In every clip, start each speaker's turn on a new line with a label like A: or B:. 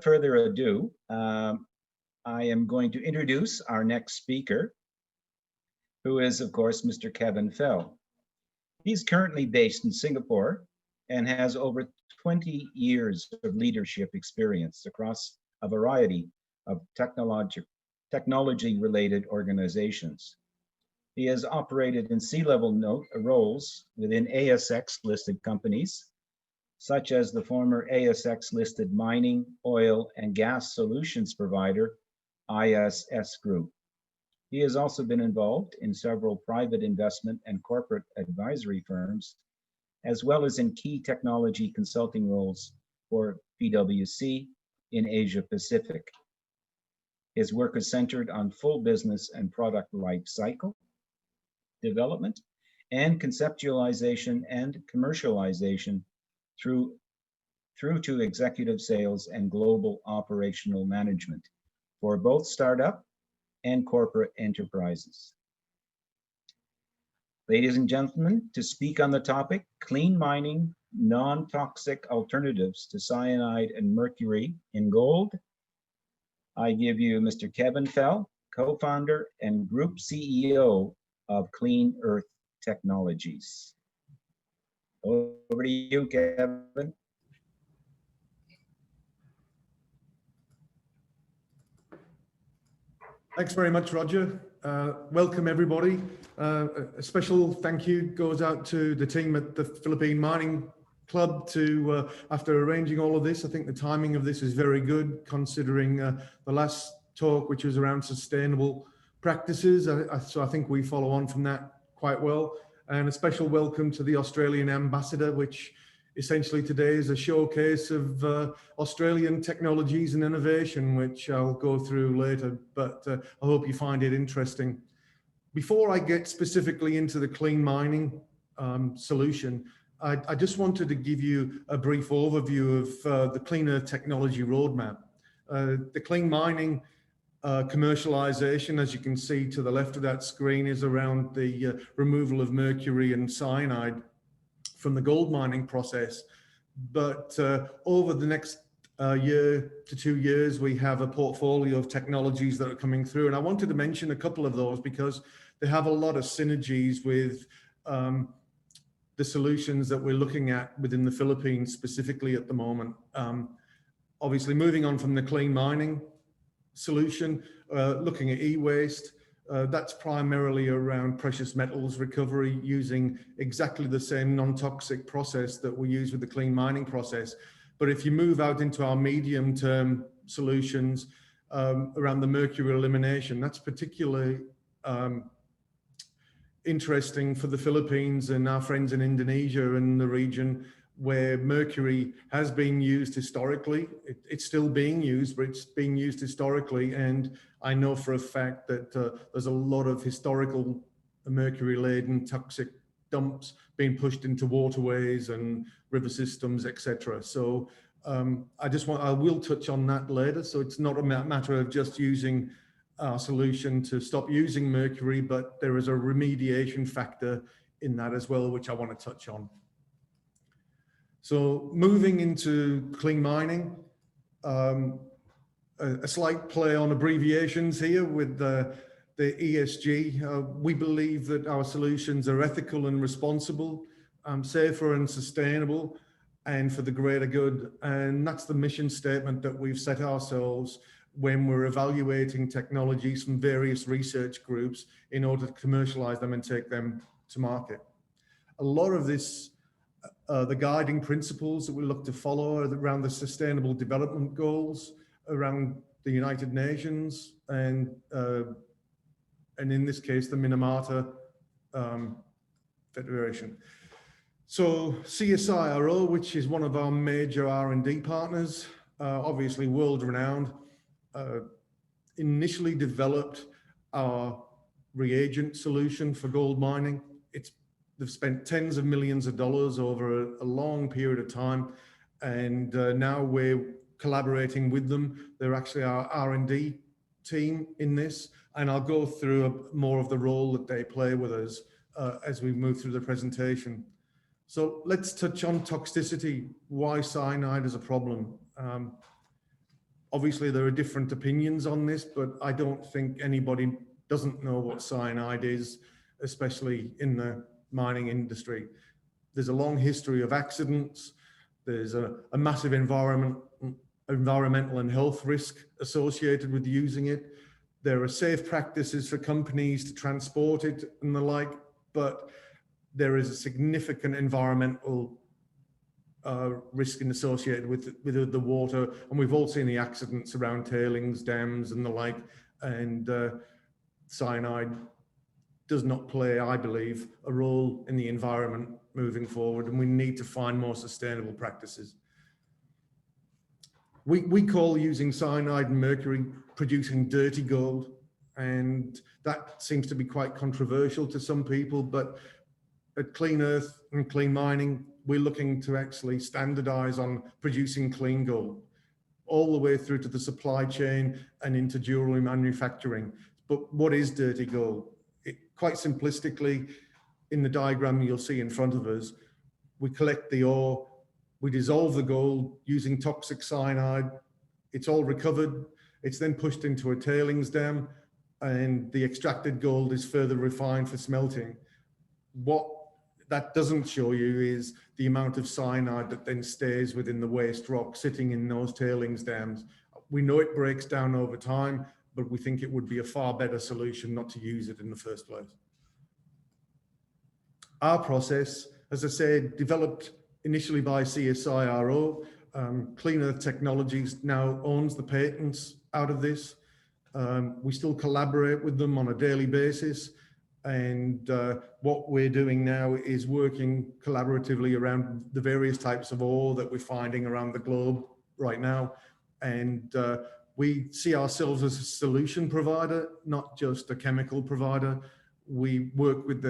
A: without further ado, I am going to introduce our next speaker, who is, of course, Mr. Kevin Fell. He's currently based in Singapore and has over 20 years of leadership experience across a variety of technology-related organizations. He has operated in C-level roles within ASX-listed companies, such as the former ASX-listed mining, oil, and gas solutions provider, ISS Group. He has also been involved in several private investment and corporate advisory firms, as well as in key technology consulting roles for PwC in Asia Pacific. His work is centered on full business and product life cycle development and conceptualization and commercialization through to executive sales and global operational management for both startup and corporate enterprises. Ladies and gentlemen, to speak on the topic, clean mining, non-toxic alternatives to cyanide and mercury in gold, I give you Mr. Kevin Fell, co-founder and group CEO of Clean Earth Technologies. Over to you, Kevin.
B: Thanks very much, Roger. Welcome, everybody. A special thank you goes out to the team at the Philippine Mining Club to, after arranging all of this. I think the timing of this is very good, considering the last talk, which was around sustainable practices. So I think we follow on from that quite well. And a special welcome to the Australian ambassador, which essentially today is a showcase of Australian technologies and innovation, which I'll go through later, but I hope you find it interesting. Before I get specifically into the clean mining solution, I just wanted to give you a brief overview of the Clean Earth Technology roadmap. The clean mining commercialization, as you can see to the left of that screen, is around the removal of mercury and cyanide from the gold mining process. But over the next year to 2 years, we have a portfolio of technologies that are coming through. And I wanted to mention a couple of those because they have a lot of synergies with the solutions that we're looking at within the Philippines specifically at the moment. Obviously, moving on from the clean mining solution, looking at e-waste, that's primarily around precious metals recovery using exactly the same non-toxic process that we use with the clean mining process. But if you move out into our medium-term solutions around the mercury elimination, that's particularly interesting for the Philippines and our friends in Indonesia and the region where mercury has been used historically. It's still being used, but it's being used historically. And I know for a fact that there's a lot of historical mercury-laden toxic dumps being pushed into waterways and river systems, etc. So I will touch on that later. So it's not a matter of just using our solution to stop using mercury, but there is a remediation factor in that as well, which I want to touch on. So moving into clean mining, a slight play on abbreviations here with the ESG. We believe that our solutions are ethical and responsible, safer and sustainable, and for the greater good. And that's the mission statement that we've set ourselves when we're evaluating technologies from various research groups in order to commercialize them and take them to market. A lot of this, the guiding principles that we look to follow are around the Sustainable Development Goals, around the United Nations, and in this case, the Minamata Federation. So CSIRO, which is one of our major R&D partners, obviously world-renowned, initially developed our reagent solution for gold mining. They've spent tens of millions of dollars over a long period of time, and now we're collaborating with them. They're actually our R&D team in this, and I'll go through more of the role that they play with us as we move through the presentation. So let's touch on toxicity, why cyanide is a problem. Obviously, there are different opinions on this, but I don't think anybody doesn't know what cyanide is, especially in the mining industry. There's a long history of accidents. There's a massive environmental and health risk associated with using it. There are safe practices for companies to transport it and the like, but there is a significant environmental risk associated with the water, and we've all seen the accidents around tailings dams and the like, and cyanide does not play, I believe, a role in the environment moving forward, and we need to find more sustainable practices. We call using cyanide and mercury producing dirty gold, and that seems to be quite controversial to some people, but at Clean Earth and Clean Mining, we're looking to actually standardize on producing clean gold all the way through to the supply chain and into jewelry manufacturing. But what is dirty gold? Quite simplistically, in the diagram you'll see in front of us, we collect the ore, we dissolve the gold using toxic cyanide, it's all recovered, it's then pushed into a tailings dam, and the extracted gold is further refined for smelting. What that doesn't show you is the amount of cyanide that then stays within the waste rock sitting in those tailings dams. We know it breaks down over time, but we think it would be a far better solution not to use it in the first place. Our process, as I said, developed initially by CSIRO. Clean Earth Technologies now owns the patents out of this. We still collaborate with them on a daily basis. And what we're doing now is working collaboratively around the various types of ore that we're finding around the globe right now. And we see ourselves as a solution provider, not just a chemical provider. We work with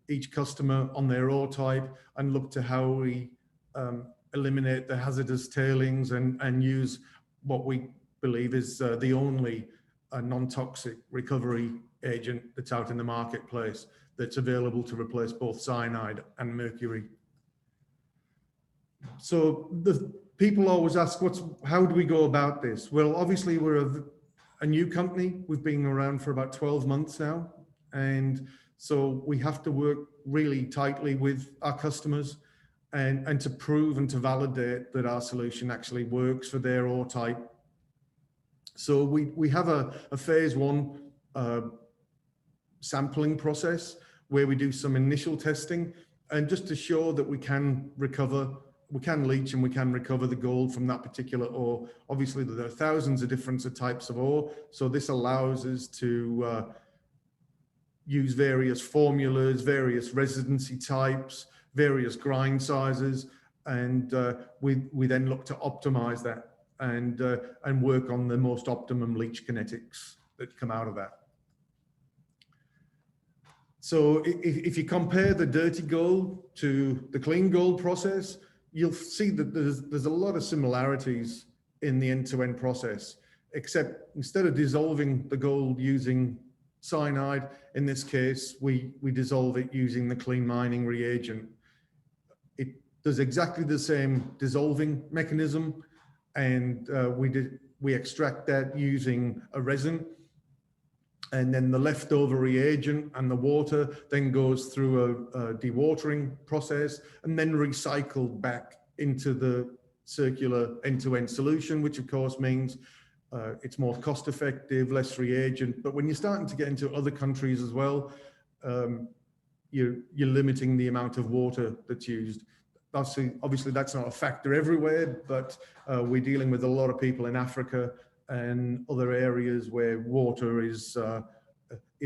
B: each customer on their ore type and look to how we eliminate the hazardous tailings and use what we believe is the only non-toxic recovery agent that's out in the marketplace that's available to replace both cyanide and mercury. So the people always ask, how do we go about this? Well, obviously we're a new company. We've been around for about 12 months now. And so we have to work really tightly with our customers and to prove and to validate that our solution actually works for their ore type. So we have a phase one sampling process where we do some initial testing, and just to show that we can recover, we can leach and we can recover the gold from that particular ore. Obviously there are thousands of different types of ore, so this allows us to use various formulas, various residency types, various grind sizes, and we then look to optimize that and work on the most optimum leach kinetics that come out of that. So if you compare the dirty gold to the clean gold process, you'll see that there's a lot of similarities in the end-to-end process, except instead of dissolving the gold using cyanide, in this case, we dissolve it using the Clean Mining reagent. It does exactly the same dissolving mechanism, and we extract that using a resin, and then the leftover reagent and the water then goes through a dewatering process and then recycled back into the circular end-to-end solution, which of course means it's more cost effective, less reagent. But when you're starting to get into other countries as well, you're limiting the amount of water that's used. Obviously that's not a factor everywhere, but we're dealing with a lot of people in Africa and other areas where water is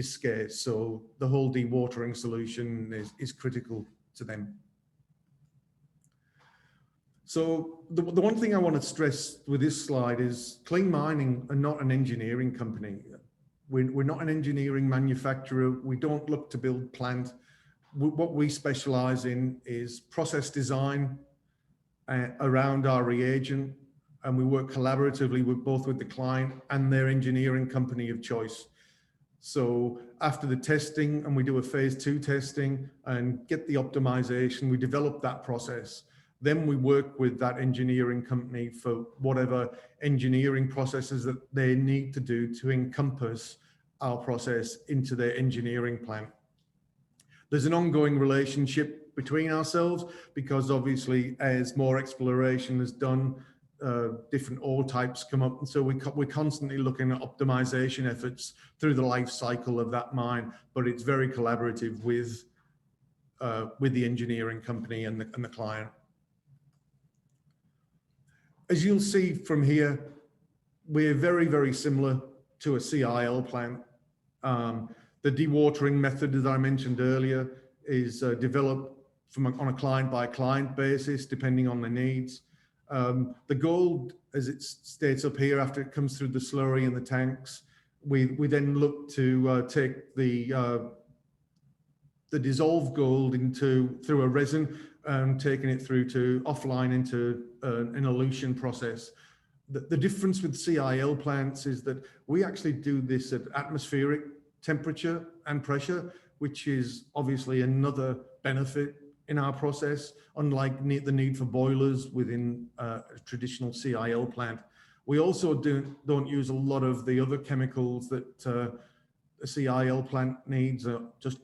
B: scarce. So the whole dewatering solution is critical to them. So the one thing I want to stress with this slide is Clean Mining are not an engineering company. We're not an engineering manufacturer. We don't look to build plant. What we specialize in is process design around our reagent, and we work collaboratively with both the client and their engineering company of choice. So after the testing, and we do a phase 2 testing and get the optimization, we develop that process. Then we work with that engineering company for whatever engineering processes that they need to do to encompass our process into their engineering plan. There's an ongoing relationship between ourselves because obviously as more exploration is done, different ore types come up. And so we're constantly looking at optimization efforts through the life cycle of that mine, but it's very collaborative with the engineering company and the client. As you'll see from here, we're very, very similar to a CIL plant. The dewatering method that I mentioned earlier is developed on a client-by-client basis, depending on the needs. The gold, as it states up here, after it comes through the slurry and the tanks, we then look to take the dissolved gold through a resin and taking it through to offline into an elution process. The difference with CIL plants is that we actually do this at atmospheric temperature and pressure, which is obviously another benefit in our process, unlike the need for boilers within a traditional CIL plant. We also don't use a lot of the other chemicals that a CIL plant needs, just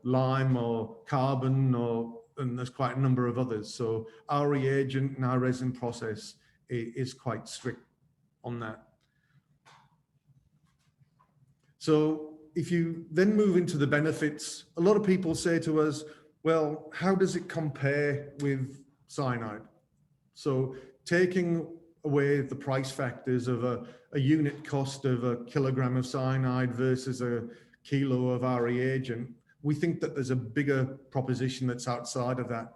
B: lime or carbon, and there's quite a number of others. So our reagent and our resin process is quite strict on that. So if you then move into the benefits, a lot of people say to us, well, how does it compare with cyanide? So taking away the price factors of a unit cost of a kilogram of cyanide versus a kilo of our reagent, we think that there's a bigger proposition that's outside of that.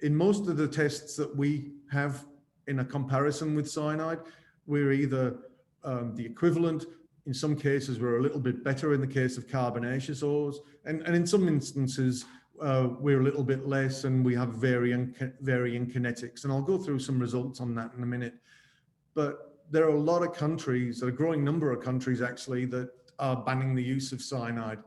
B: In most of the tests that we have in a comparison with cyanide, we're either the equivalent. In some cases, we're a little bit better in the case of carbonaceous ores. And in some instances, we're a little bit less, and we have varying kinetics. And I'll go through some results on that in a minute. But there are a lot of countries, a growing number of countries actually, that are banning the use of cyanide.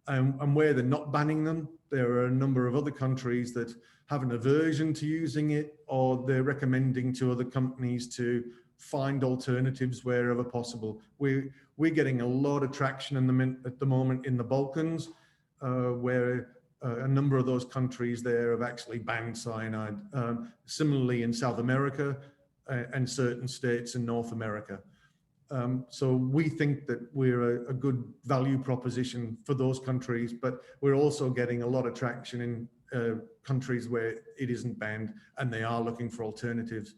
B: And where they're not banning them, there are a number of other countries that have an aversion to using it, or they're recommending to other companies to find alternatives wherever possible. We're getting a lot of traction at the moment in the Balkans, where a number of those countries there have actually banned cyanide. Similarly in South America and certain states in North America. So we think that we're a good value proposition for those countries, but we're also getting a lot of traction in countries where it isn't banned and they are looking for alternatives.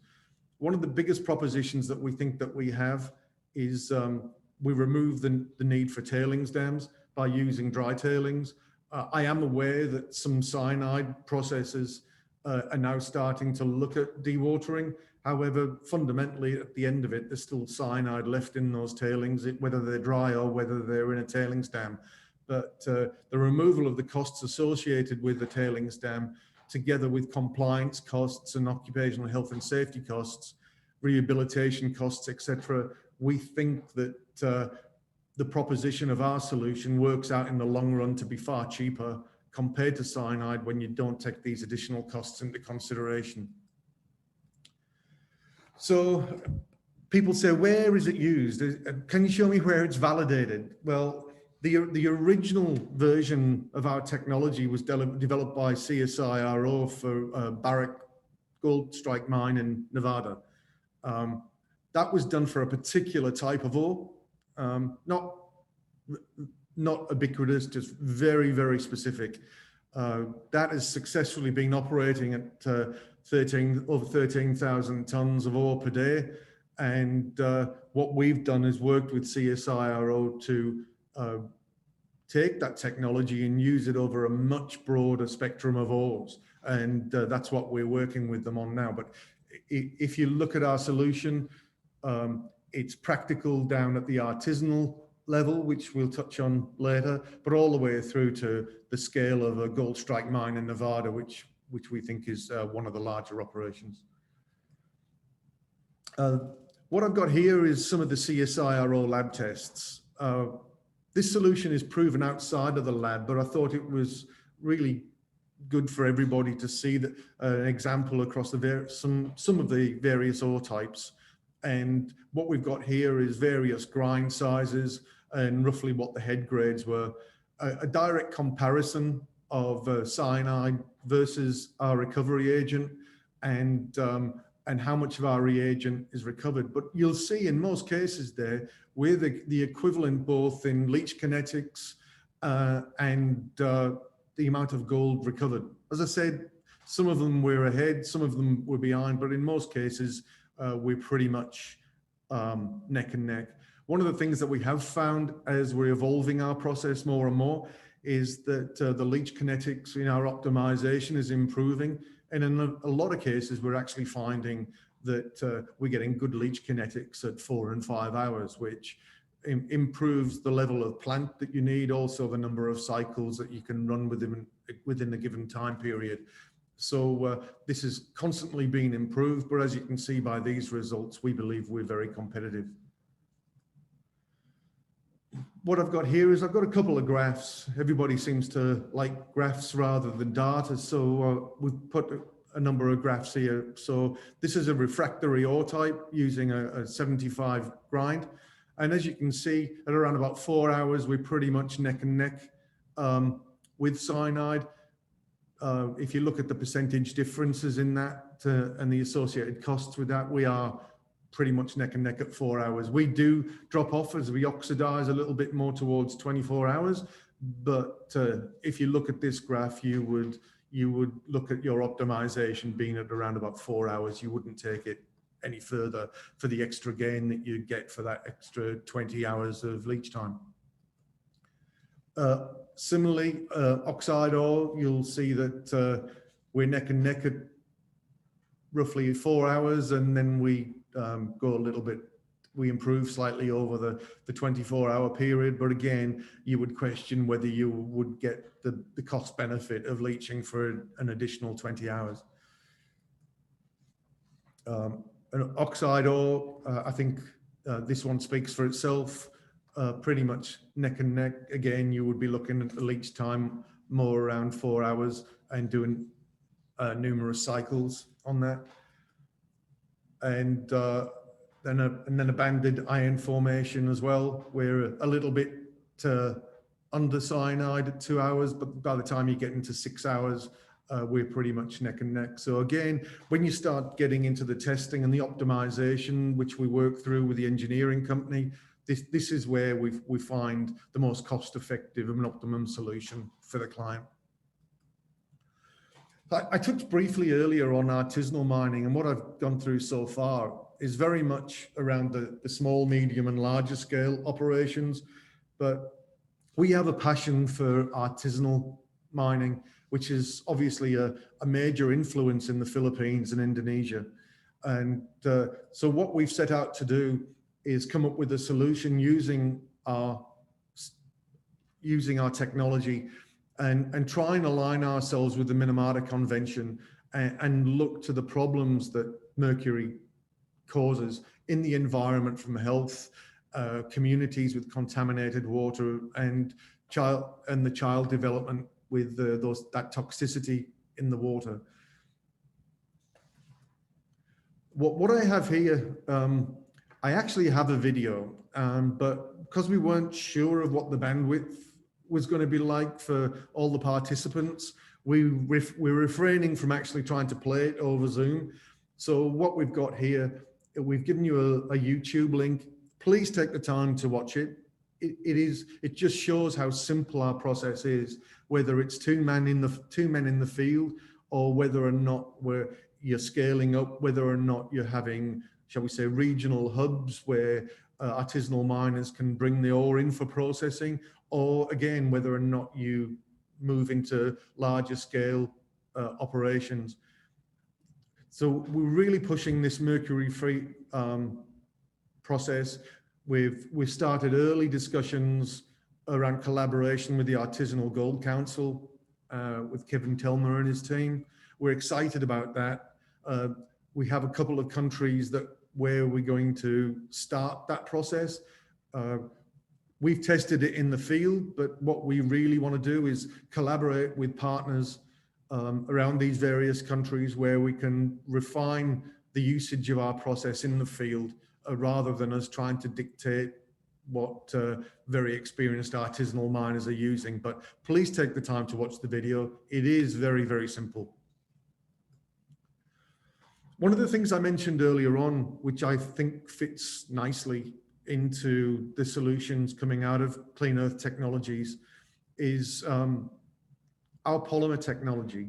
B: One of the biggest propositions that we think that we have is we remove the need for tailings dams by using dry tailings. I am aware that some cyanide processes are now starting to look at dewatering. However, fundamentally, at the end of it, there's still cyanide left in those tailings, whether they're dry or whether they're in a tailings dam. But the removal of the costs associated with the tailings dam, together with compliance costs and occupational health and safety costs, rehabilitation costs, etc., we think that the proposition of our solution works out in the long run to be far cheaper compared to cyanide when you don't take these additional costs into consideration. So people say, where is it used? Can you show me where it's validated? Well, the original version of our technology was developed by CSIRO for Barrick Gold Strike Mine in Nevada. That was done for a particular type of ore, not ubiquitous, just very, very specific. That has successfully been operating at over 13,000 tons of ore per day. And what we've done is worked with CSIRO to take that technology and use it over a much broader spectrum of ores. And that's what we're working with them on now. But if you look at our solution, it's practical down at the artisanal level, which we'll touch on later, but all the way through to the scale of a gold strike mine in Nevada, which we think is one of the larger operations. What I've got here is some of the CSIRO lab tests. This solution is proven outside of the lab, but I thought it was really good for everybody to see that an example across the some of the various ore types. And what we've got here is various grind sizes and roughly what the head grades were. A direct comparison of cyanide versus our recovery agent, and how much of our reagent is recovered. But you'll see in most cases there, we're the equivalent both in leach kinetics and the amount of gold recovered. As I said, some of them we're ahead, some of them we're behind, but in most cases, we're pretty much neck and neck. One of the things that we have found as we're evolving our process more and more is that the leach kinetics in our optimization is improving. And in a lot of cases, we're actually finding that we're getting good leach kinetics at 4 and 5 hours, which improves the level of plant that you need, also the number of cycles that you can run within a given time period. So this is constantly being improved, but as you can see by these results, we believe we're very competitive. What I've got here is I've got a couple of graphs. Everybody seems to like graphs rather than data, so we've put a number of graphs here. So this is a refractory ore type using a 75 grind. And as you can see, at around about 4 hours, we're pretty much neck and neck with cyanide. If you look at the percentage differences in that and the associated costs with that, we are pretty much neck and neck at 4 hours. We do drop off as we oxidize a little bit more towards 24 hours. But if you look at this graph, you would look at your optimization being at around about 4 hours. You wouldn't take it any further for the extra gain that you get for that extra 20 hours of leach time. Similarly, oxide ore, you'll see that we're neck and neck at roughly 4 hours, and then we go a little bit, we improve slightly over the 24-hour period. But again, you would question whether you would get the cost benefit of leaching for an additional 20 hours. An oxide ore, I think this one speaks for itself, pretty much neck and neck. Again, you would be looking at the leach time more around 4 hours and doing numerous cycles on that. And then a banded iron formation as well. We're a little bit under cyanide at 2 hours, but by the time you get into 6 hours, we're pretty much neck and neck. So again, when you start getting into the testing and the optimization, which we work through with the engineering company, this is where we find the most cost-effective and optimum solution for the client. I touched briefly earlier on artisanal mining, and what I've gone through so far is very much around the small, medium, and larger scale operations. But we have a passion for artisanal mining, which is obviously a major influence in the Philippines and Indonesia. And so what we've set out to do is come up with a solution using our technology and try and align ourselves with the Minamata Convention and look to the problems that mercury causes in the environment, from health, communities with contaminated water, and the child development with that toxicity in the water. What I have here, I actually have a video, but because we weren't sure of what the bandwidth was going to be like for all the participants, we're refraining from actually trying to play it over Zoom. So what we've got here, we've given you a YouTube link. Please take the time to watch it. It just shows how simple our process is, whether it's two men in the field, or whether or not you're scaling up, whether or not you're having, shall we say, regional hubs where artisanal miners can bring the ore in for processing, or again, whether or not you move into larger scale operations. So we're really pushing this mercury-free process. We've started early discussions around collaboration with the Artisanal Gold Council, with Kevin Telmer and his team. We're excited about that. We have a couple of countries where we're going to start that process. We've tested it in the field, but what we really want to do is collaborate with partners around these various countries where we can refine the usage of our process in the field rather than us trying to dictate what very experienced artisanal miners are using. But please take the time to watch the video. It is very, very simple. One of the things I mentioned earlier on, which I think fits nicely into the solutions coming out of Clean Earth Technologies, is our polymer technology.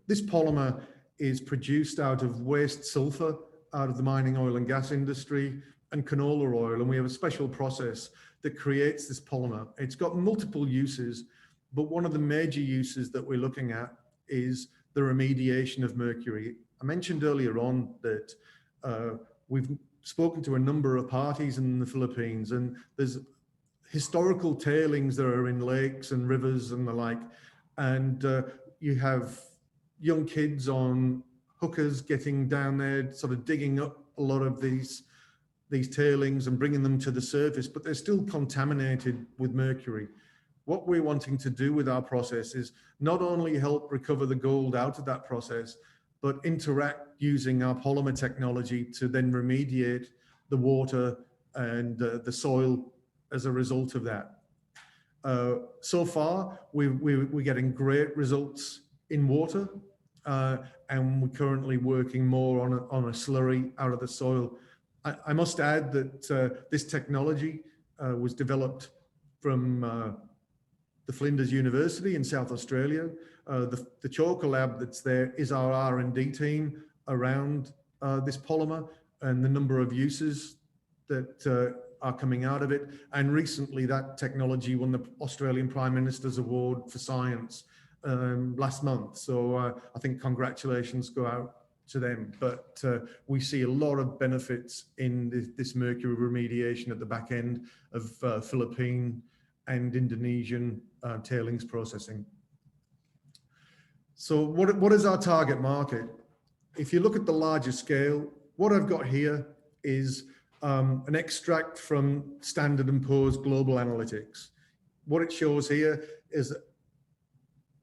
B: This polymer is produced out of waste sulfur out of the mining, oil and gas industry and canola oil. And we have a special process that creates this polymer. It's got multiple uses, but one of the major uses that we're looking at is the remediation of mercury. I mentioned earlier on that we've spoken to a number of parties in the Philippines, and there's historical tailings that are in lakes and rivers and the like. And you have young kids on hookers getting down there, sort of digging up a lot of these tailings and bringing them to the surface, but they're still contaminated with mercury. What we're wanting to do with our process is not only help recover the gold out of that process, but interact using our polymer technology to then remediate the water and the soil as a result of that. So far, we're getting great results in water, and we're currently working more on a slurry out of the soil. I must add that this technology was developed from the Flinders University in South Australia. The Csiro Lab that's there is our R&D team around this polymer and the number of uses that are coming out of it. And recently that technology won the Australian Prime Minister's Award for Science last month. So I think congratulations go out to them. But we see a lot of benefits in this mercury remediation at the back end of Philippine and Indonesian tailings processing. So what is our target market? If you look at the larger scale, what I've got here is an extract from Standard & Poor's Global Analytics. What it shows here is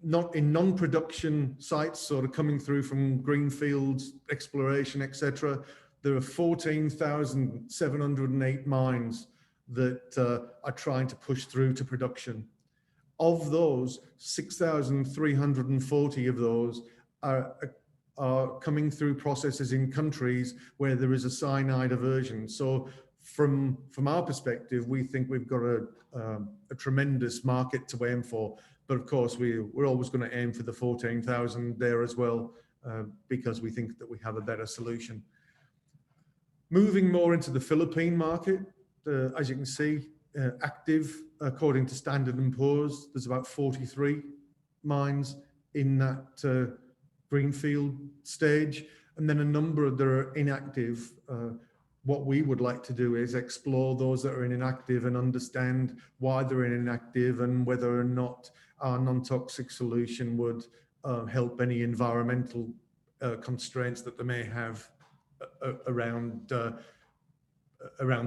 B: not in non-production sites, sort of coming through from greenfields, exploration, etc. There are 14,708 mines that are trying to push through to production. Of those, 6,340 of those are coming through processes in countries where there is a cyanide aversion. So from our perspective, we think we've got a tremendous market to aim for. But of course, we're always going to aim for the 14,000 there as well, because we think that we have a better solution. Moving more into the Philippine market, as you can see, active, according to Standard & Poor's, there's about 43 mines in that greenfield stage, and then a number that are inactive. What we would like to do is explore those that are inactive and understand why they're inactive and whether or not our non-toxic solution would help any environmental constraints that they may have around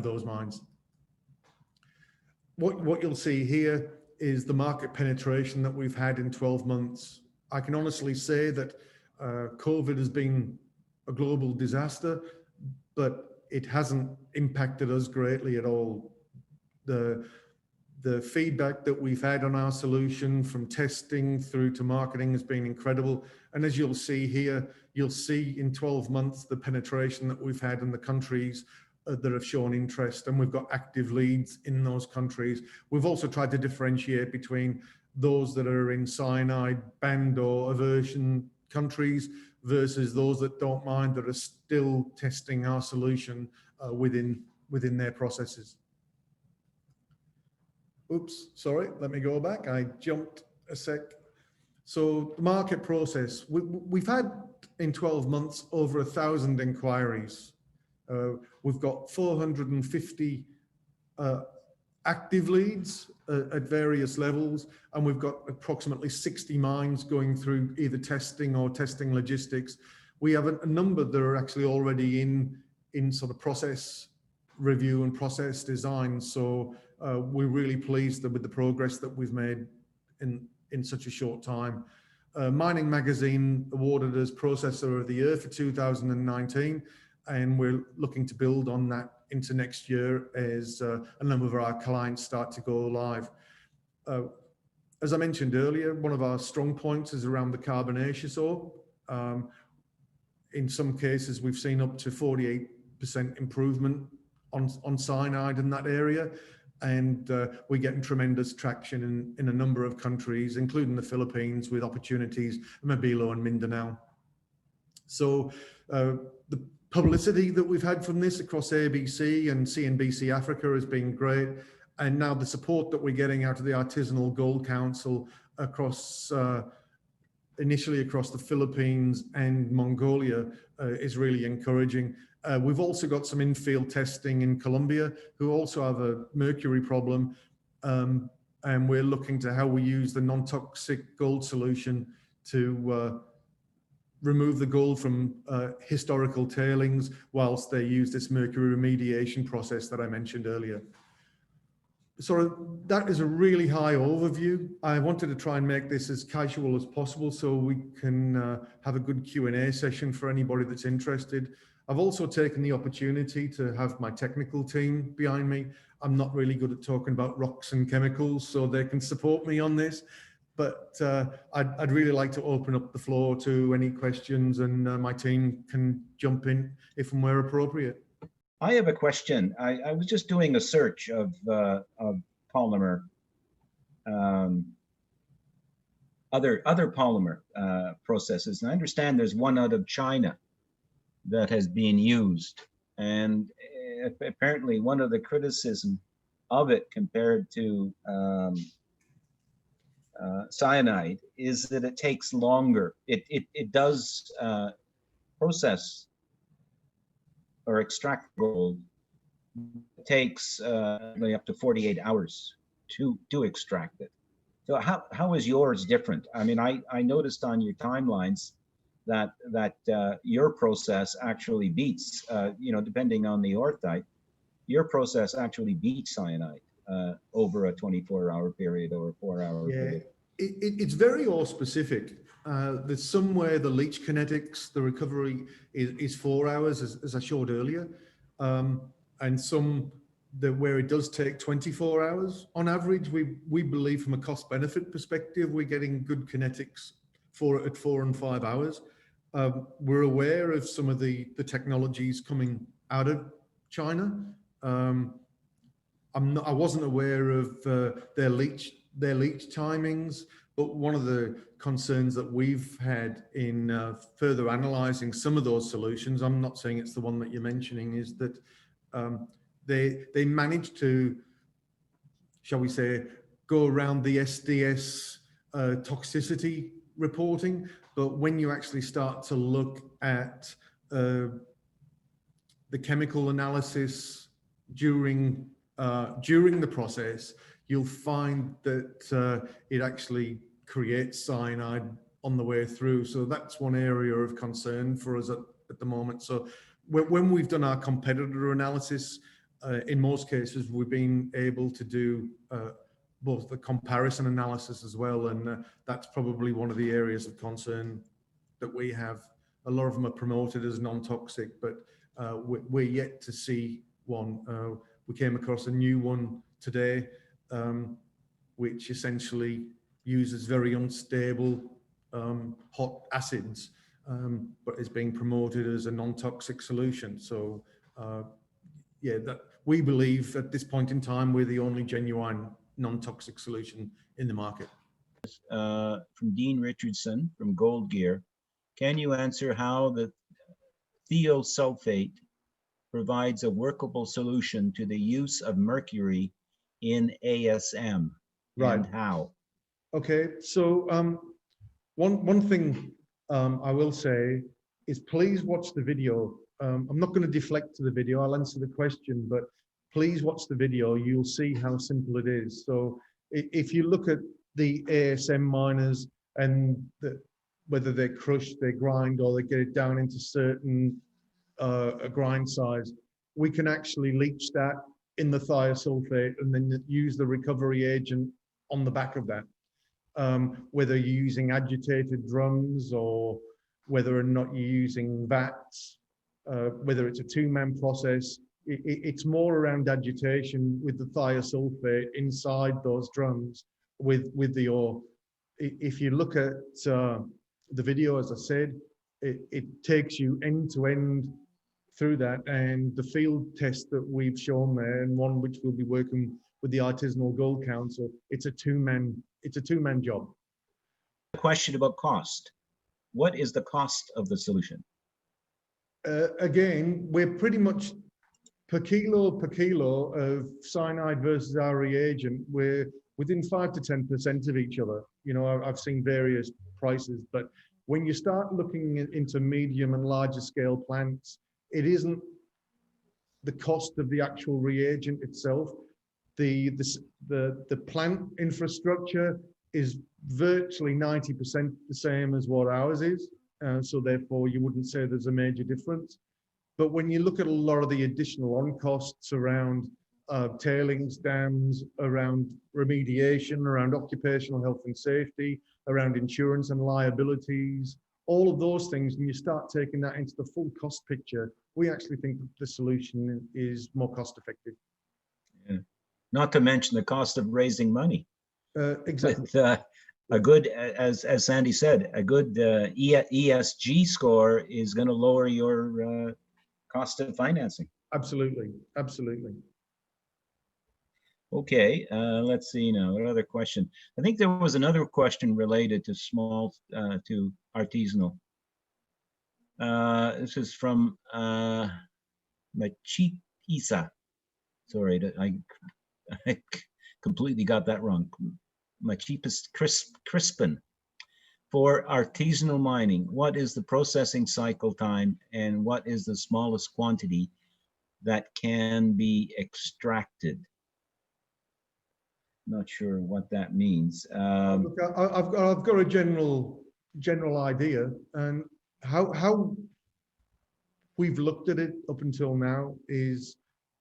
B: those mines. What you'll see here is the market penetration that we've had in 12 months. I can honestly say that COVID has been a global disaster, but it hasn't impacted us greatly at all. The feedback that we've had on our solution from testing through to marketing has been incredible. And as you'll see here, you'll see in 12 months the penetration that we've had in the countries that have shown interest, and we've got active leads in those countries. We've also tried to differentiate between those that are in cyanide banned or aversion countries versus those that don't mind, that are still testing our solution within their processes. Oops, sorry, let me go back. I jumped a sec. So the market process, we've had in 12 months over 1,000 inquiries. We've got 450 active leads at various levels, and we've got approximately 60 mines going through either testing or testing logistics. We have a number that are actually already in sort of process review and process design. So we're really pleased with the progress that we've made in such a short time. Mining Magazine awarded us Processor of the Year for 2019, and we're looking to build on that into next year as a number of our clients start to go live. As I mentioned earlier, one of our strong points is around the carbonaceous ore. In some cases, we've seen up to 48% improvement on cyanide in that area. And we're getting tremendous traction in a number of countries, including the Philippines, with opportunities in Mabilo and Mindanao. So the publicity that we've had from this across ABC and CNBC Africa has been great. And now the support that we're getting out of the Artisanal Gold Council across, initially across the Philippines and Mongolia is really encouraging. We've also got some in-field testing in Colombia, who also have a mercury problem. And we're looking to how we use the non-toxic gold solution to remove the gold from historical tailings whilst they use this mercury remediation process that I mentioned earlier. So that is a really high overview. I wanted to try and make this as casual as possible so we can have a good Q&A session for anybody that's interested. I've also taken the opportunity to have my technical team behind me. I'm not really good at talking about rocks and chemicals, so they can support me on this. But I'd really like to open up the floor to any questions, and my team can jump in if and where appropriate.
A: I have a question. I was just doing a search of polymer, other polymer processes, and I understand there's one out of China that has been used, and apparently one of the criticism of it compared to cyanide is that it takes longer. It does process or extract gold. It takes up to 48 hours to extract it. So how is yours different? I mean, I noticed on your timelines that your process actually beats, depending on the ore type, your process actually beats cyanide over a 24-hour period or a 4-hour period.
B: It's very ore specific. There's somewhere the leach kinetics, the recovery is 4 hours, as I showed earlier, and some where it does take 24 hours on average. We believe from a cost benefit perspective, we're getting good kinetics at 4 and 5 hours. We're aware of some of the technologies coming out of China. I wasn't aware of their leach timings, but one of the concerns that we've had in further analyzing some of those solutions, I'm not saying it's the one that you're mentioning, is that they managed to, shall we say, go around the SDS toxicity reporting, but when you actually start to look at the chemical analysis during the process, you'll find that it actually creates cyanide on the way through. So that's one area of concern for us at the moment. So when we've done our competitor analysis, in most cases, we've been able to do both the comparison analysis as well. And that's probably one of the areas of concern that we have. A lot of them are promoted as non-toxic, but we're yet to see one. We came across a new one today, which essentially uses very unstable hot acids, but is being promoted as a non-toxic solution. So yeah, that we believe at this point in time, we're the only genuine non-toxic solution in the market.
A: From Dean Richardson from Gold Gear, can you answer how the thiosulfate provides a workable solution to the use of mercury in ASM? Right. And how?
B: Okay, so one thing I will say is please watch the video. I'm not going to deflect to the video. I'll answer the question, but please watch the video. You'll see how simple it is. So if you look at the ASM miners and whether they crush, they grind, or they get it down into certain a grind size, we can actually leach that in the thiosulfate and then use the recovery agent on the back of that. whether you're using agitated drums or whether or not you're using vats, whether it's a two-man process. It's more around agitation with the thiosulfate inside those drums with the ore. If you look at the video, as I said, it takes you end to end through that, and the field test that we've shown there, and one which we'll be working with the Artisanal Gold Council, it's a two-man job.
A: A question about cost. What is the cost of the solution?
B: Again, we're pretty much per kilo of cyanide versus our reagent, we're within 5 to 10% of each other. You know, I've seen various prices, but when you start looking into medium and larger scale plants, it isn't the cost of the actual reagent itself. The plant infrastructure is virtually 90% the same as what ours is. So therefore you wouldn't say there's a major difference. But when you look at a lot of the additional on costs around tailings dams, around remediation, around occupational health and safety, around insurance and liabilities, all of those things, when you start taking that into the full cost picture, we actually think the solution is more cost effective.
A: Yeah. Not to mention the cost of raising money.
B: Exactly.
A: With, a good, as Sandy said, a good ESG score is going to lower your cost of financing.
B: Absolutely, absolutely.
A: Okay, let's see now. What other question? I think there was another question related to small, to artisanal. This is from Machipisa. Sorry, I completely got that wrong. Machipis Crispin. For artisanal mining, what is the processing cycle time and what is the smallest quantity that can be extracted? Not sure what that means.
B: Look, I've got a general idea, and how we've looked at it up until now is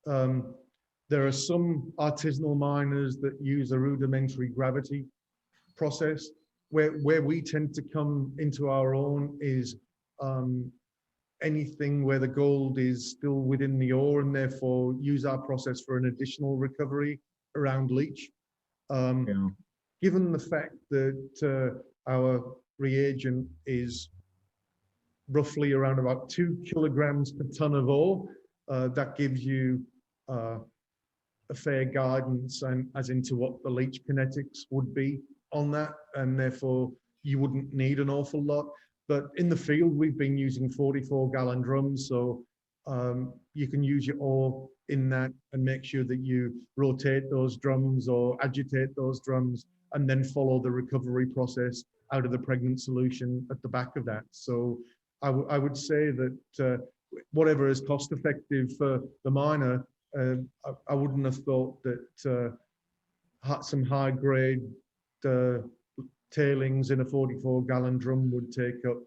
B: there are some artisanal miners that use a rudimentary gravity process. Where we tend to come into our own is anything where the gold is still within the ore, and therefore use our process for an additional recovery around leach.
A: Yeah.
B: Given the fact that our reagent is roughly around about 2 kilograms per ton of ore, that gives you a fair guidance and as into what the leach kinetics would be on that, and therefore you wouldn't need an awful lot. But in the field, we've been using 44-gallon drums, so you can use your ore in that and make sure that you rotate those drums or agitate those drums and then follow the recovery process out of the pregnant solution at the back of that. So I would say that whatever is cost effective for the miner, I wouldn't have thought that some high grade tailings in a 44-gallon drum would take up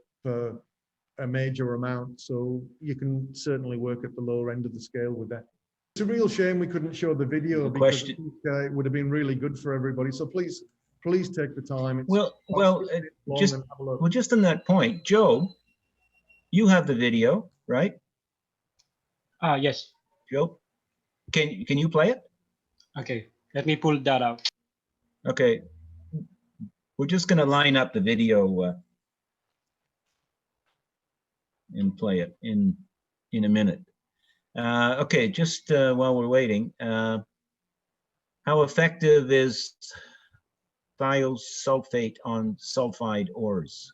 B: a major amount. So you can certainly work at the lower end of the scale with that. It's a real shame we couldn't show the video because I think, it would have been really good for everybody. So please take the time.
A: Just on that point, Joe, you have the video, right?
C: Yes.
A: Joe, can you play it?
C: Okay, let me pull that out.
A: Okay, we're just going to line up the video and play it in a minute. Okay, just while we're waiting, how effective is thiosulfate on sulfide ores?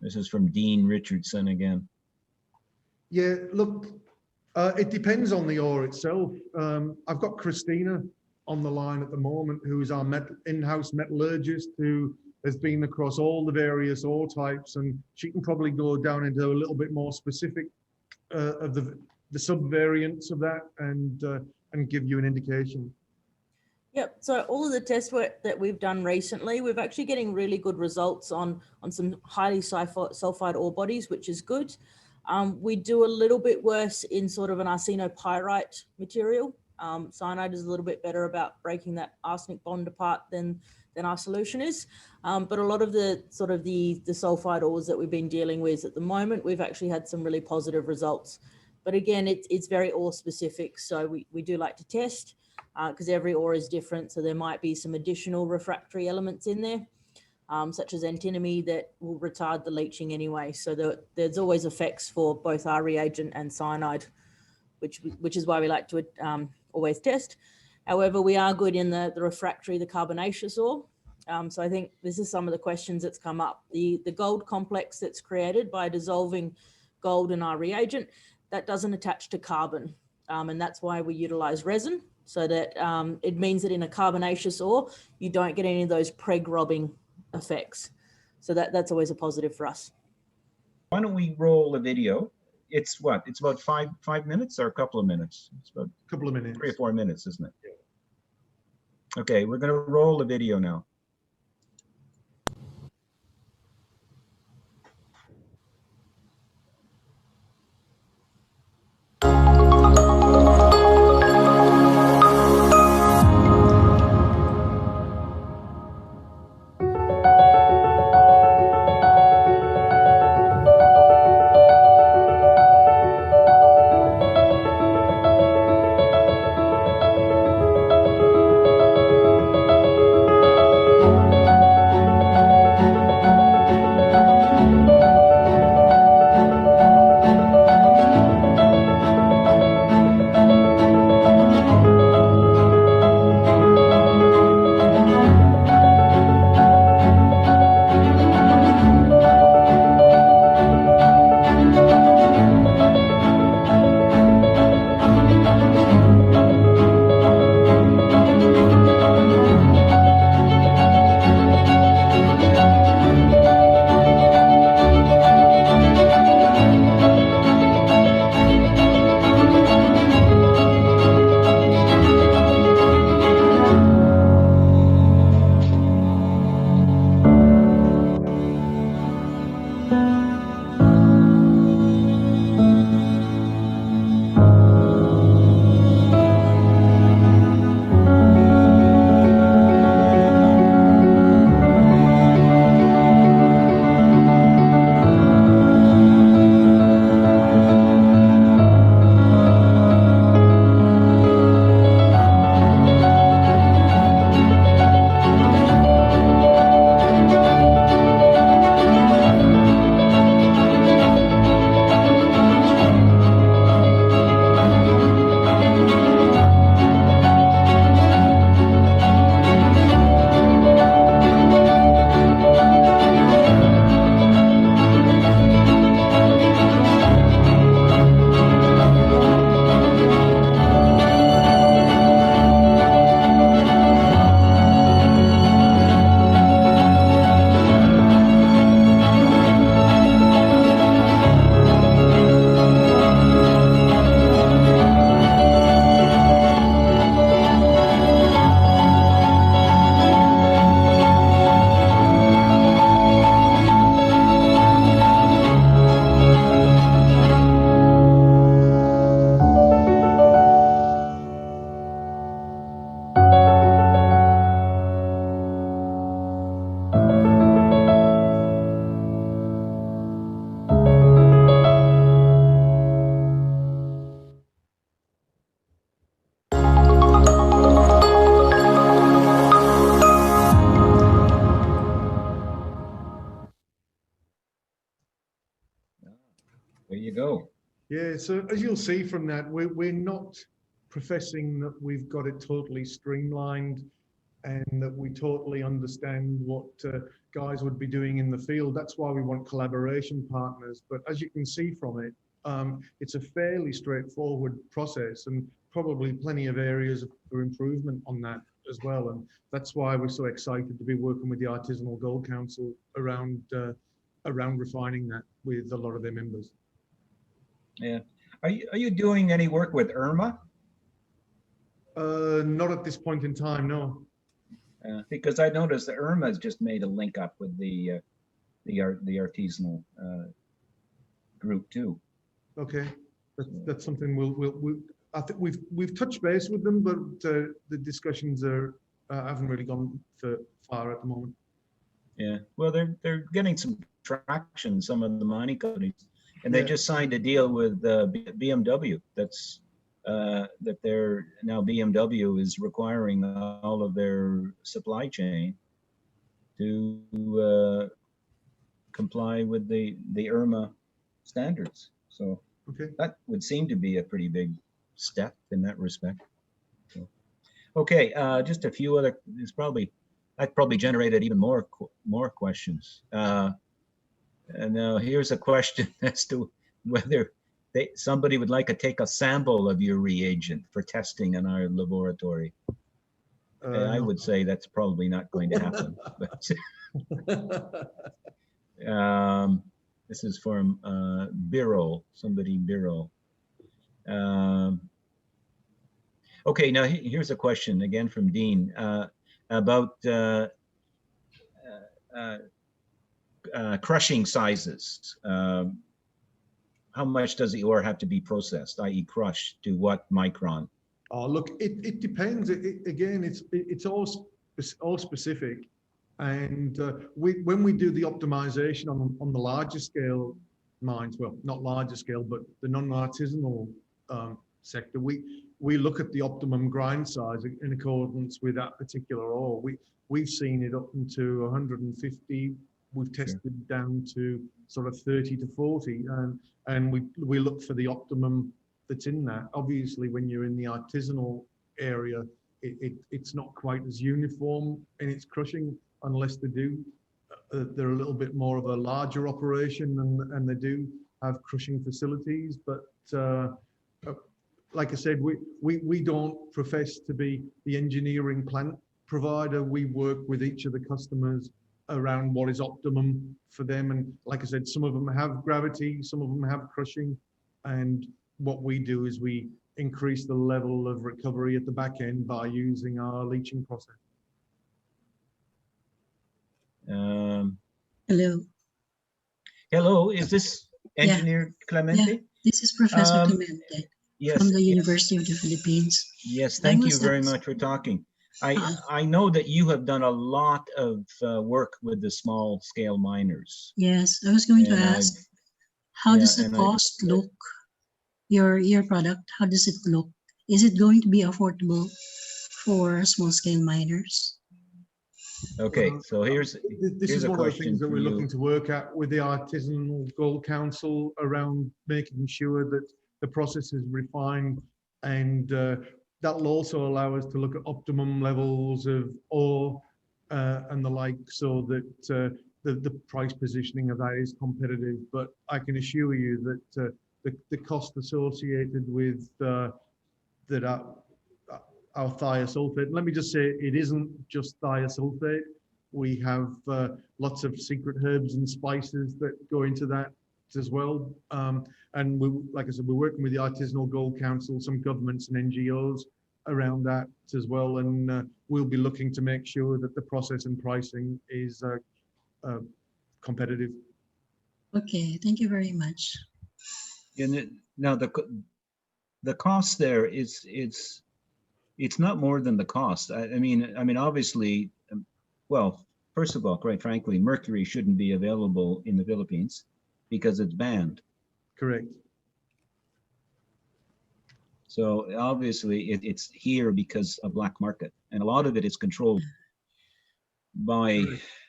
A: This is from Dean Richardson again.
B: Yeah, look, it depends on the ore itself. I've got Christina on the line at the moment, who's our in-house metallurgist, who has been across all the various ore types, and she can probably go down into a little bit more specific of the subvariants of that and give you an indication.
D: Yep. So all of the test work that we've done recently, we're actually getting really good results on some highly sulfide ore bodies, which is good. We do a little bit worse in sort of an arsenopyrite material. Cyanide is a little bit better about breaking that arsenic bond apart than than our solution is. But a lot of the sort of the sulfide ores that we've been dealing with at the moment, we've actually had some really positive results. But again, it's very ore specific. So we do like to test because every ore is different. So there might be some additional refractory elements in there, such as antimony, that will retard the leaching anyway. So there's always effects for both our reagent and cyanide, which is why we like to always test. However, we are good in the refractory, the carbonaceous ore. So I think this is some of the questions that's come up. The gold complex that's created by dissolving gold in our reagent, that doesn't attach to carbon. And that's why we utilize resin, so that it means that in a carbonaceous ore, you don't get any of those preg-robbing effects. So that's always a positive for us.
A: Why don't we roll a video? It's what? It's about five minutes or a couple of minutes? It's about
B: A couple of minutes.
A: 3 or 4 minutes, isn't it? Yeah. Okay, we're going to roll the video now. There you go.
B: Yeah, so as you'll see from that, we're not professing that we've got it totally streamlined and that we totally understand what guys would be doing in the field. That's why we want collaboration partners. But as you can see from it, it's a fairly straightforward process and probably plenty of areas for improvement on that as well. And that's why we're so excited to be working with the Artisanal Gold Council around refining that with a lot of their members.
A: Yeah. Are you doing any work with IRMA?
B: Not at this point in time, no.
A: Because I noticed that IRMA has just made a link up with the artisanal group too.
B: Okay, that's something we'll I think we've touched base with them, but the discussions are haven't really gone far at the moment.
A: Yeah, well, they're getting some traction, some of the mining companies, and they
B: Yeah.
A: just signed a deal with BMW. That's that they're now BMW is requiring all of their supply chain to comply with the IRMA standards. So
B: Okay.
A: that would seem to be a pretty big step in that respect. So, okay, just a few other. That probably generated even more questions. And now here's a question as to whether somebody would like to take a sample of your reagent for testing in our laboratory. I would say that's probably not going to happen. But this is from Biro, somebody Biro. Okay, now here's a question again from Dean about crushing sizes. How much does the ore have to be processed, i.e. crushed to what micron?
B: Oh, look, it depends. Again, it's all specific. And when we do the optimization on the larger scale mines, well, not larger scale, but the non-artisanal sector, we look at the optimum grind size in accordance with that particular ore. We've seen it up into 150. We've tested down to sort of 30 to 40, and we look for the optimum that's in that. Obviously, when you're in the artisanal area, it's not quite as uniform in its crushing, unless they're a little bit more of a larger operation and they do have crushing facilities. But like I said, we don't profess to be the engineering plant provider. We work with each of the customers around what is optimum for them. And like I said, some of them have gravity, some of them have crushing. And what we do is we increase the level of recovery at the back end by using our leaching process.
E: Hello.
A: Hello, is this Engineer Clemente?
E: Yeah, this is Professor Clemente from the University of the Philippines.
A: Yes, thank you very much for talking. I know that you have done a lot of work with the small scale miners.
E: Yes, I was going to ask, how does the cost look? Your product, how does it look? Is it going to be affordable for small scale miners?
A: Okay, so
B: this is one of the things that we're looking to work at with the Artisanal Gold Council around making sure that the process is refined, and that will also allow us to look at optimum levels of ore and the like, so that the price positioning of that is competitive. But I can assure you that the cost associated with our thiosulfate. Let me just say, it isn't just thiosulfate. We have lots of secret herbs and spices that go into that as well. And like I said, we're working with the Artisanal Gold Council, some governments and NGOs around that as well. And we'll be looking to make sure that the process and pricing is competitive.
E: Okay, thank you very much.
A: And now the cost there is it's not more than the cost. I mean, obviously, well, first of all, quite frankly, mercury shouldn't be available in the Philippines because it's banned.
B: Correct.
A: So obviously, it's here because of black market, and a lot of it is controlled by,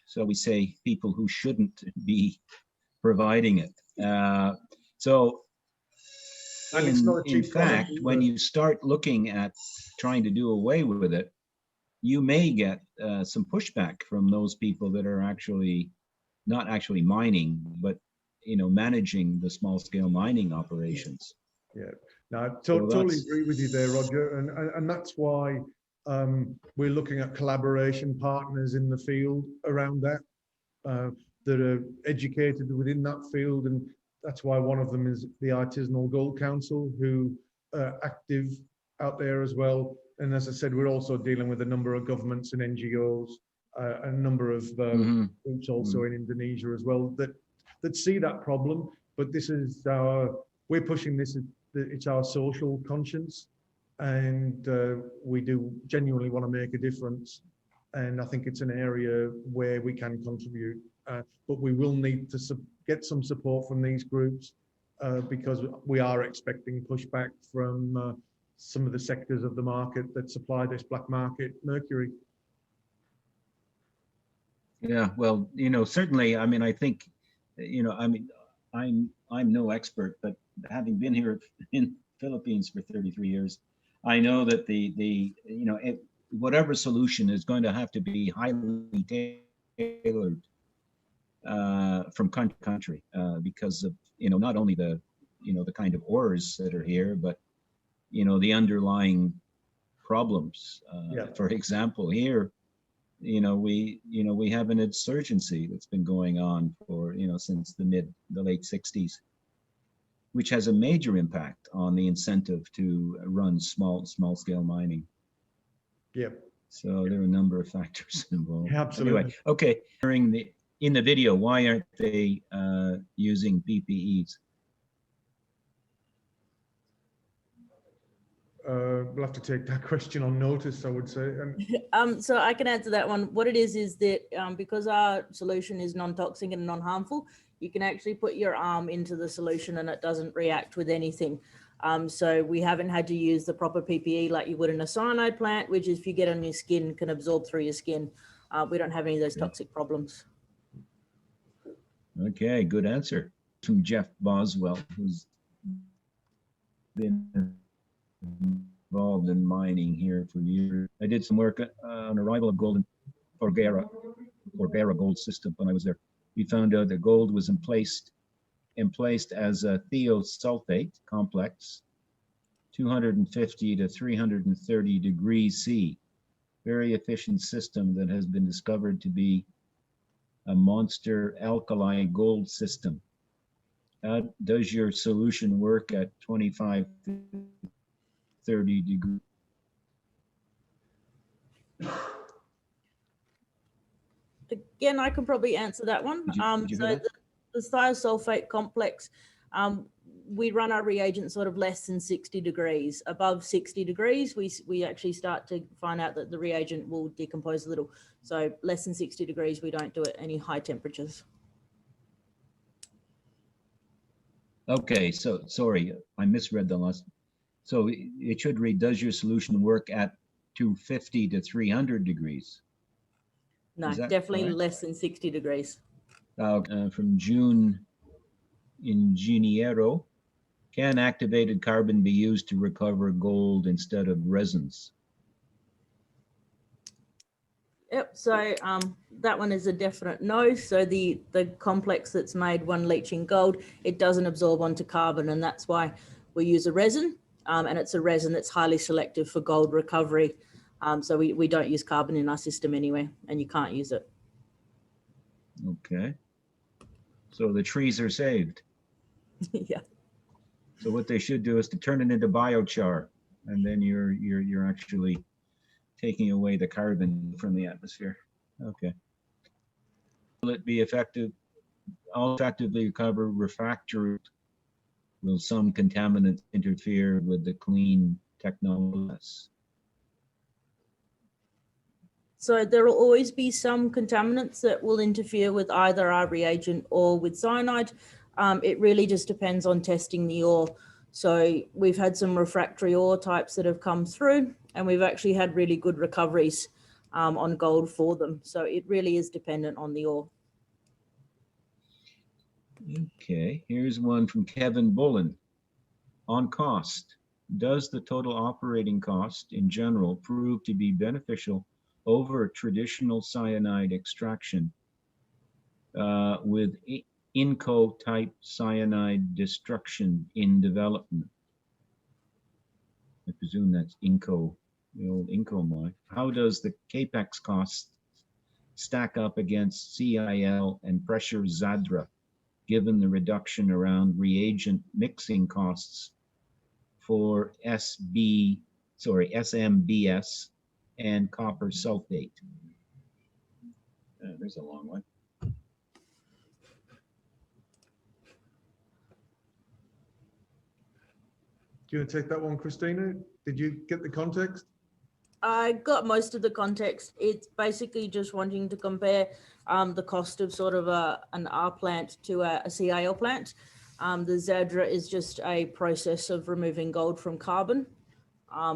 A: so we say, people who shouldn't be providing it. In fact, when you start looking at trying to do away with it, you may get some pushback from those people that are actually not actually mining, but managing the small scale mining operations.
B: Yeah, no, I totally agree with you there, Roger, and that's why we're looking at collaboration partners in the field around that that are educated within that field, and that's why one of them is the Artisanal Gold Council, who are active out there as well. And as I said, we're also dealing with a number of governments and NGOs, a number of groups also in Indonesia as well that see that problem. But this is we're pushing this. It's our social conscience, and we do genuinely want to make a difference. And I think it's an area where we can contribute, but we will need to get some support from these groups because we are expecting pushback from some of the sectors of the market that supply this black market mercury.
A: Yeah, well, certainly, I mean, I think, I mean, I'm no expert, but having been here in Philippines for 33 years, I know that whatever solution is going to have to be highly tailored from country to country because of, not only the kind of ores that are here, but, the underlying problems. For example, here, we have an insurgency that's been going on for, since the late 60s, which has a major impact on the incentive to run small scale mining.
B: Yeah.
A: So there are a number of factors involved.
B: Absolutely.
A: Anyway, okay. In the video, why aren't they using PPEs?
B: We'll have to take that question on notice, I would say.
D: So I can answer that one. What it is that because our solution is non-toxic and non-harmful, you can actually put your arm into the solution and it doesn't react with anything. So we haven't had to use the proper PPE like you would in a cyanide plant, which is if you get on your skin, can absorb through your skin. We don't have any of those toxic problems.
A: Okay, good answer. From Jeff Boswell, who's been involved in mining here for years. I did some work on arrival of gold in Porgera gold system when I was there. We found out that gold was emplaced as a thiosulfate complex, 250 to 330 degrees C. Very efficient system that has been discovered to be a monster alkali gold system. How does your solution work at 25 to 30 degrees?
D: Again, I can probably answer that one. The thiosulfate complex, we run our reagent sort of less than 60 degrees. Above 60 degrees, we actually start to find out that the reagent will decompose a little. So less than 60 degrees, we don't do it at any high temperatures.
A: Okay, so sorry, I misread the last. So it should read, does your solution work at 250 to 300 degrees?
D: No, definitely correct? Less than 60 degrees.
A: From June Ingeniero, can activated carbon be used to recover gold instead of resins?
D: Yep, so that one is a definite no. So the complex that's made when leaching gold, it doesn't absorb onto carbon, and that's why we use a resin, and it's a resin that's highly selective for gold recovery. So we don't use carbon in our system anyway, and you can't use it.
A: Okay. So the trees are saved.
D: Yeah.
A: So what they should do is to turn it into biochar, and then you're actually taking away the carbon from the atmosphere. Okay. Will it be effective? I'll effectively recover refractory. Will some contaminants interfere with the clean technology?
D: So there will always be some contaminants that will interfere with either our reagent or with cyanide. It really just depends on testing the ore. So we've had some refractory ore types that have come through, and we've actually had really good recoveries on gold for them. So it really is dependent on the ore.
A: Okay, here's one from Kevin Bullen. On cost, does the total operating cost in general prove to be beneficial over traditional cyanide extraction with INCO type cyanide destruction in development? I presume that's INCO, the old INCO mine. How does the CAPEX cost stack up against CIL and pressure Zadra, given the reduction around reagent mixing costs for SMBS and copper sulfate? There's a long one.
B: you want to take that one, Christina? Did you get the context?
D: I got most of the context. It's basically just wanting to compare the cost of sort of an R plant to a CIL plant. The Zadra is just a process of removing gold from carbon.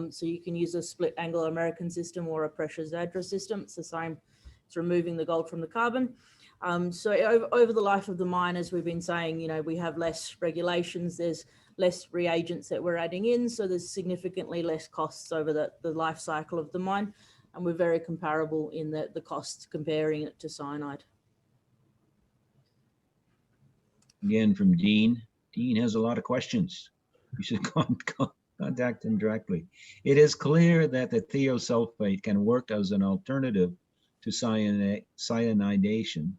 D: So you can use a split Anglo-American system or a pressure Zadra system. It's the same. It's removing the gold from the carbon. So over the life of the mine, as we've been saying, you know, we have less regulations. There's less reagents that we're adding in. So there's significantly less costs over the life cycle of the mine. And we're very comparable in the costs comparing it to cyanide.
A: Again, from Dean. Dean has a lot of questions. You should contact him directly. It is clear that the thiosulfate can work as an alternative to cyanidation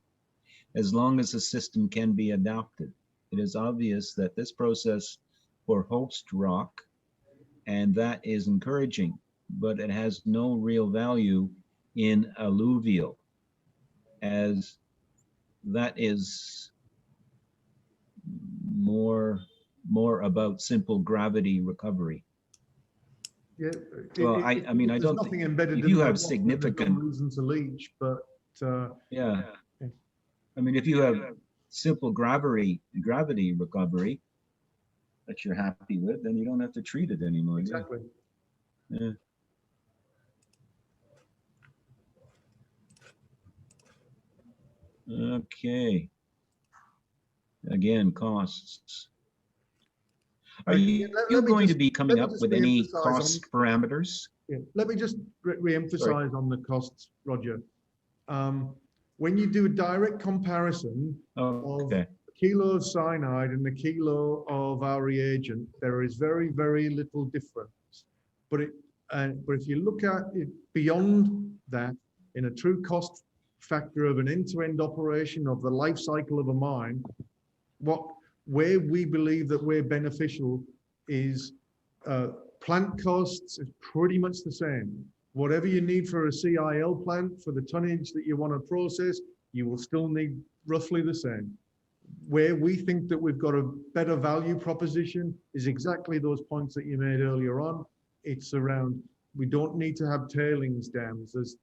A: as long as the system can be adapted. It is obvious that this process for host rock, and that is encouraging, but it has no real value in alluvial, as that is more about simple gravity recovery.
B: Yeah.
A: Well, I mean, I don't
B: nothing
A: think
B: embedded
A: if
B: in
A: you
B: the
A: have
B: rock, there's no
A: significant,
B: reason to leach, but
A: yeah. I mean, if you have simple gravity recovery that you're happy with, then you don't have to treat it anymore.
B: exactly.
A: Yeah. Okay. Again, costs. Are you going to be coming up with any cost parameters?
B: Yeah. Let me just re-emphasize on the costs, Roger. When you do a direct comparison of a kilo of cyanide and the kilo of our reagent, there is very, very little difference. But if you look at it beyond that, in a true cost factor of an end-to-end operation of the life cycle of a mine, where we believe that we're beneficial is plant costs is pretty much the same. Whatever you need for a CIL plant for the tonnage that you want to process, you will still need roughly the same. Where we think that we've got a better value proposition is exactly those points that you made earlier on. It's around, we don't need to have tailings dams. There's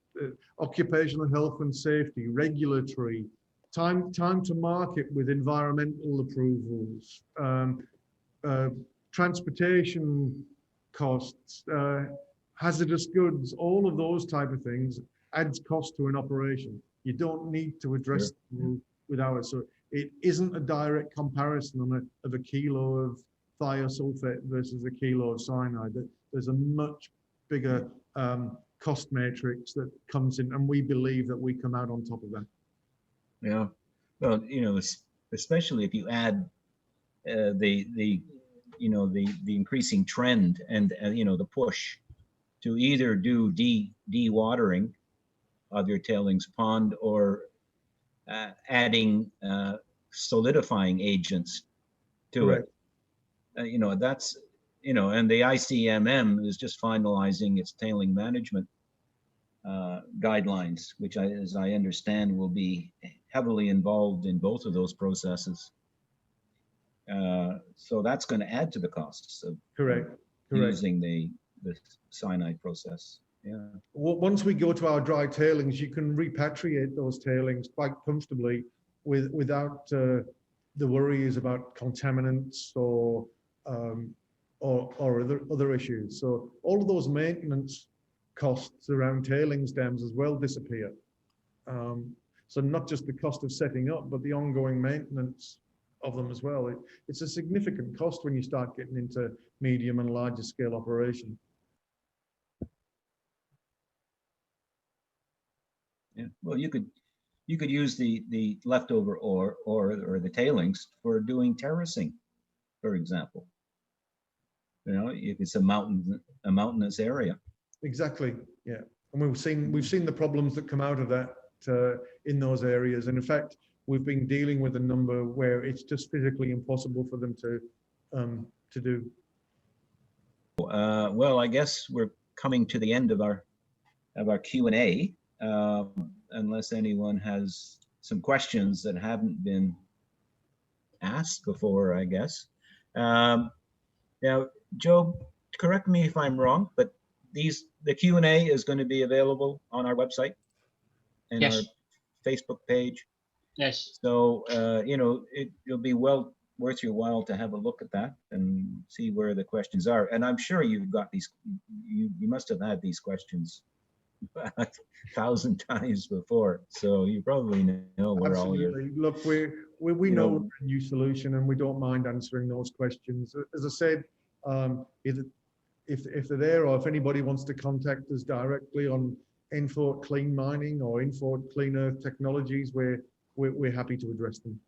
B: occupational health and safety, regulatory, time to market with environmental approvals, transportation costs, hazardous goods, all of those type of things adds cost to an operation. You don't need to address them with ours. So it isn't a direct comparison of a kilo of thiosulfate versus a kilo of cyanide. There's a much bigger cost matrix that comes in, and we believe that we come out on top of that.
A: Yeah, well, you know, especially if you add the increasing trend and you know, the push to either do de-watering of your tailings pond or adding solidifying agents to
B: Correct.
A: it. You know, that's, you know, and the ICMM is just finalizing its tailing management guidelines, which as I understand will be heavily involved in both of those processes. So that's going to add to the costs of using the cyanide process. Yeah.
B: Once we go to our dry tailings, you can repatriate those tailings quite comfortably without the worries about contaminants or other issues. So all of those maintenance costs around tailings dams as well disappear. So not just the cost of setting up, but the ongoing maintenance of them as well. It's a significant cost when you start getting into medium and larger scale operation.
A: Yeah. Well, you could use the leftover ore or the tailings for doing terracing, for example. You know, if it's a mountainous area.
B: Exactly. Yeah, and we've seen the problems that come out of that in those areas, and in fact, we've been dealing with a number where it's just physically impossible for them to do.
A: Well, I guess we're coming to the end of our Q&A, unless anyone has some questions that haven't been asked before, I guess. Now, Joe, correct me if I'm wrong, but the Q&A is going to be available on our website and our
C: Yes.
A: Facebook page.
C: Yes.
A: So, it'll be well worth your while to have a look at that and see where the questions are. And I'm sure you've got these, you must have had these questions 1,000 times before. So you probably know where all your,
B: Absolutely. Look, we
A: you
B: know
A: know,
B: we're a new solution and we don't mind answering those questions. As I said, if they're there or if anybody wants to contact us directly on info@clean mining or info@clean earth technologies, we're happy to address them.